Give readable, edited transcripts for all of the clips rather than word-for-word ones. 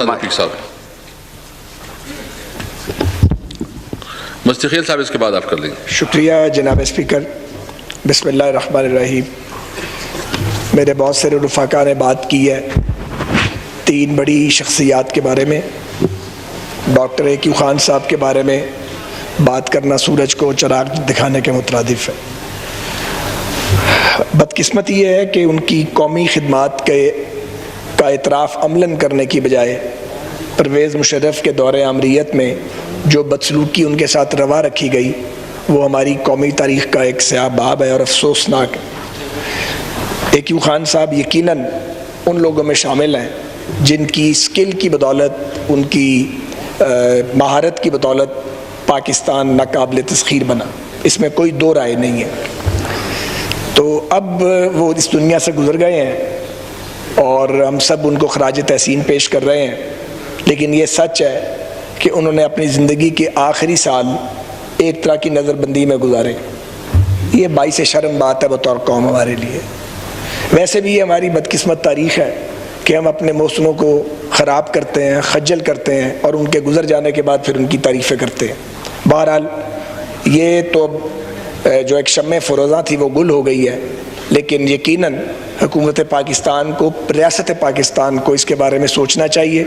صاحب مستقیل صاحب اس کے بعد آپ کر لیں گے۔ شکریہ جناب اسپیکر۔ بسم اللہ الرحمن الرحیم۔ میرے بہت سے رفقا نے بات کی ہے تین بڑی شخصیات کے بارے میں۔ ڈاکٹر ایکیو خان صاحب کے بارے میں بات کرنا سورج کو چراغ دکھانے کے مترادف ہے۔ بدقسمتی یہ ہے کہ ان کی قومی خدمات کا اعتراف عملاً کرنے کی بجائے پرویز مشرف کے دور آمریت میں جو بدسلوکی ان کے ساتھ روا رکھی گئی وہ ہماری قومی تاریخ کا ایک سیاہ باب ہے اور افسوسناک ہے۔ ایکیو خان صاحب یقیناً ان لوگوں میں شامل ہیں جن کی اسکل کی بدولت، ان کی مہارت کی بدولت پاکستان ناقابل تسخیر بنا، اس میں کوئی دو رائے نہیں ہے۔ تو اب وہ اس دنیا سے گزر گئے ہیں اور ہم سب ان کو خراج تحسین پیش کر رہے ہیں، لیکن یہ سچ ہے کہ انہوں نے اپنی زندگی کے آخری سال ایک طرح کی نظر بندی میں گزارے۔ یہ باعث شرم بات ہے بطور قوم ہمارے لیے۔ ویسے بھی یہ ہماری بدقسمت تاریخ ہے کہ ہم اپنے محسنوں کو خراب کرتے ہیں، خجل کرتے ہیں اور ان کے گزر جانے کے بعد پھر ان کی تعریفیں کرتے ہیں۔ بہرحال یہ تو جو ایک شمع فروزاں تھی وہ گل ہو گئی ہے، لیکن یقیناً حکومت پاکستان کو، ریاست پاکستان کو اس کے بارے میں سوچنا چاہیے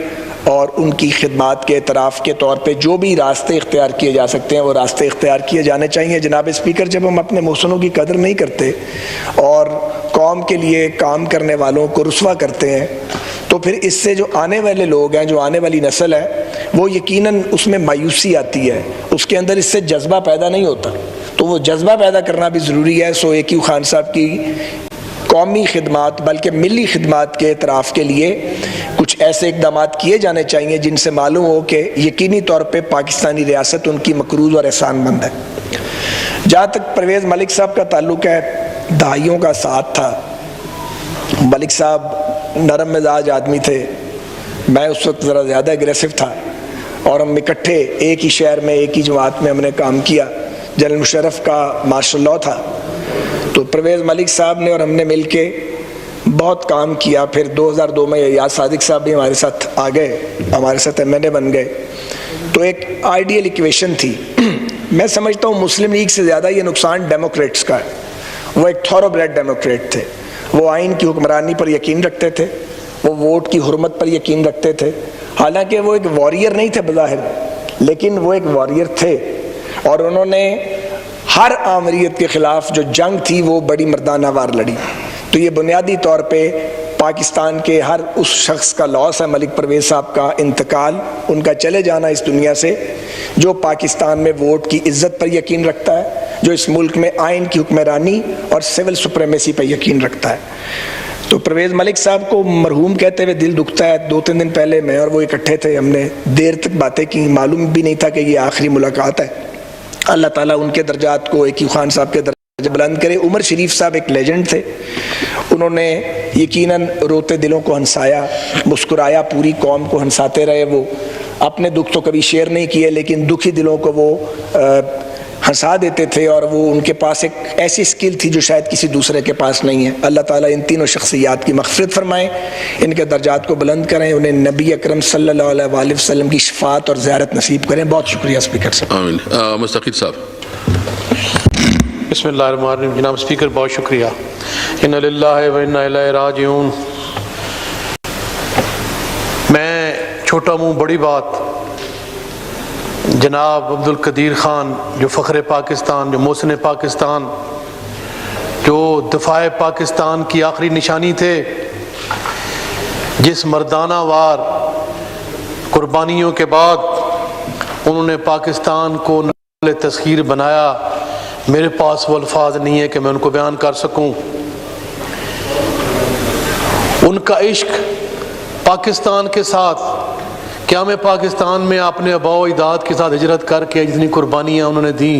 اور ان کی خدمات کے اعتراف کے طور پہ جو بھی راستے اختیار کیے جا سکتے ہیں وہ راستے اختیار کیے جانے چاہیے۔ جناب اسپیکر، جب ہم اپنے محسنوں کی قدر نہیں کرتے اور قوم کے لیے کام کرنے والوں کو رسوا کرتے ہیں تو پھر اس سے جو آنے والے لوگ ہیں، جو آنے والی نسل ہے، وہ یقیناً اس میں مایوسی آتی ہے، اس کے اندر اس سے جذبہ پیدا نہیں ہوتا۔ تو وہ جذبہ پیدا کرنا بھی ضروری ہے۔ سو ایکیو خان صاحب کی قومی خدمات بلکہ ملی خدمات کے اعتراف کے لیے کچھ ایسے اقدامات کیے جانے چاہیے جن سے معلوم ہو کہ یقینی طور پہ پاکستانی ریاست ان کی مقروض اور احسان مند ہے۔ جہاں تک پرویز ملک صاحب کا تعلق ہے، دہائیوں کا ساتھ تھا۔ ملک صاحب نرم مزاج آدمی تھے، میں اس وقت ذرا زیادہ اگریسو تھا اور ہم اکٹھے ایک ہی شہر میں ایک ہی جماعت میں ہم نے کام کیا۔ جنرل مشرف کا مارشل لاء تھا تو پرویز ملک صاحب نے اور ہم نے مل کے بہت کام کیا۔ پھر 2002 میں یاد صادق صاحب بھی ہمارے ساتھ آ گئے، ہمارے ساتھ MNA بن گئے۔ تو ایک آئیڈیل ایکویشن تھی۔ میں سمجھتا ہوں مسلم لیگ سے زیادہ یہ نقصان ڈیموکریٹس کا ہے۔ وہ ایک تھورو بریڈ ڈیموکریٹ تھے، وہ آئین کی حکمرانی پر یقین رکھتے تھے، وہ ووٹ کی حرمت پر یقین رکھتے تھے۔ حالانکہ وہ ایک واریر نہیں تھے بظاہر، لیکن وہ ایک واریر تھے اور انہوں نے ہر آمریت کے خلاف جو جنگ تھی وہ بڑی مردانہ وار لڑی۔ تو یہ بنیادی طور پہ پاکستان کے ہر اس شخص کا لاس ہے، ملک پرویز صاحب کا انتقال، ان کا چلے جانا اس دنیا سے، جو پاکستان میں ووٹ کی عزت پر یقین رکھتا ہے، جو اس ملک میں آئین کی حکمرانی اور سول سپریمیسی پر یقین رکھتا ہے۔ تو پرویز ملک صاحب کو مرحوم کہتے ہوئے دل دکھتا ہے۔ 2-3 دن پہلے میں اور وہ اکٹھے تھے، ہم نے دیر تک باتیں کی، معلوم بھی نہیں تھا کہ یہ آخری ملاقات ہے۔ اللہ تعالیٰ ان کے درجات کو، ایکیو خان صاحب کے درجات بلند کرے۔ عمر شریف صاحب ایک لیجنڈ تھے، انہوں نے یقیناً روتے دلوں کو ہنسایا، مسکرایا، پوری قوم کو ہنساتے رہے۔ وہ اپنے دکھ تو کبھی شیئر نہیں کیے لیکن دکھی دلوں کو وہ ہنسا دیتے تھے، اور وہ ان کے پاس ایک ایسی اسکل تھی جو شاید کسی دوسرے کے پاس نہیں ہے۔ اللہ تعالیٰ ان تینوں شخصیات کی مغفرت فرمائیں، ان کے درجات کو بلند کریں، انہیں نبی اکرم صلی اللہ علیہ وسلم کی شفاعت اور زیارت نصیب کریں۔ بہت شکریہ اسپیکر صاحب۔ آمین۔ مستقیل صاحب۔ بسم اللہ الرحمن الرحیم۔ جناب اسپیکر بہت شکریہ۔ انا للہ و انا الیہ راجعون۔ میں چھوٹا منہ بڑی بات، جناب عبدالقدیر خان جو فخر پاکستان، جو محسن پاکستان، جو دفاع پاکستان کی آخری نشانی تھے، جس مردانہ وار قربانیوں کے بعد انہوں نے پاکستان کو ناقابل تسخیر بنایا، میرے پاس وہ الفاظ نہیں ہے کہ میں ان کو بیان کر سکوں۔ ان کا عشق پاکستان کے ساتھ، قیام پاکستان میں اپنے آباء و اجداد کے ساتھ ہجرت کر کے جتنی قربانیاں انہوں نے دیں،